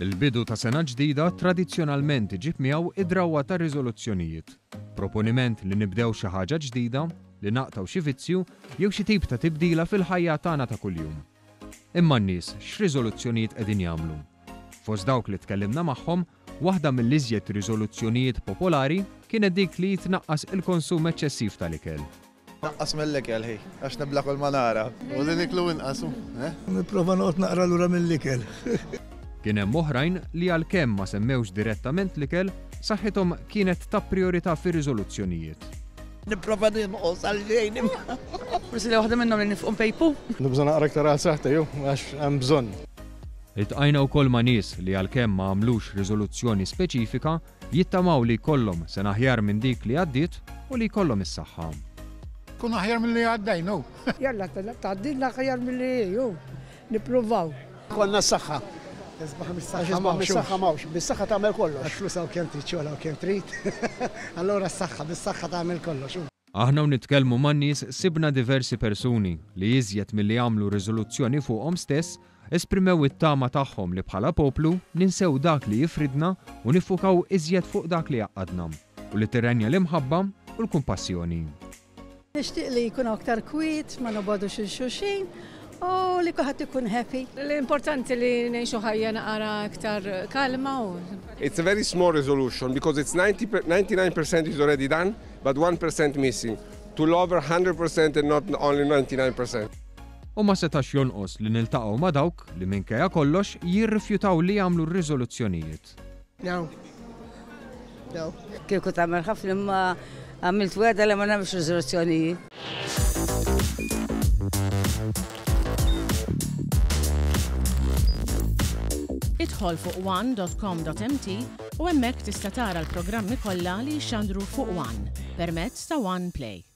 Il-bidu ta' sena ġdida tradizzjonalment iġib miegħu id-drawwa ta' riżoluzzjonijiet. Proponiment li nibdew xi ħaġa ġdida, li naqtaw xi vizzju jew xi tip ta' tibdila fil-ħajja tagħna ta' kuljum. Imma n-nies x'riżoluzzjonijiet qegħdin jagħmlu? Fost dawk li tkellimna magħhom, waħda mill-iżjed riżoluzzjonijiet popolari kienet dik li jitnaqqas il-konsum eċċessiv tal-ikel. Naqqas mill-ikel ħi, għax nibla kull ma nara. U li niklu inqasu, Nipprova noqgħod naqra lura mill-ikel. Kien hemm oħrajn li għalkemm ma semmewx direttament l-ikel, saħħithom kienet ta' priorità fir-riżoluzzjonijiet. Nipprova nimqos għal-ġejn. Forsi li waħda minnhom li nifqhom pejpu. nibżon naqra ktar għal saħta jew, għax hemm bżonn. Iltqajna wkoll ma' nies li għalkemm ma għamlux riżoluzzjoni speċifika jittamaw li jkollhom sena aħjar minn dik li għaddiet u li jkollhom is-saħħa. Kun aħjar mill-li għaddejnu. Jalla, taħdilna aħjar mill-li jew nippruvaw. Konna s-saxħa. Bis-saħħa mawx, bis-saxħa tagħmel kollox. Għax flus hawn kemm trid xogħol hawn kemm trid. Allura s-saħħa, bis-saħħa tagħmel kollox. Aħna nitkellmu man nies sibna diversi persuni li iżjed milli jagħmlu riżoluzzjoni fuqhom stess esprimew it-tama tagħhom li bħala poplu ninsew dak li jifridna u nifukaw iżjed fuq dak li jaqadna u li tirrenja l-imħabba u l-kumpassjoni. Nixtieq li jkun aktar kwiet, ma nobodux il-xulxin u li kulħadd ikun happy. L-importanti li ngħixu ħajja naqra aktar kalma u. It's a very small resolution because it's 99% is already done, but 1% missing. To love 100% and not only 99%. U ma setax jonqos li niltaqgħu ma' dawk li minkejja kollox jirrifjutaw li jagħmlu r-riżoluzzjonijiet. No. Kieku tagħmel ħafna imma għamilt weda li ma nagħmilx riżoluzzjonijiet. Idħol fuq one.com.mt u hemmhekk tista' tara l-programmi kollha li jxandru fuq One permezz ta' One Play.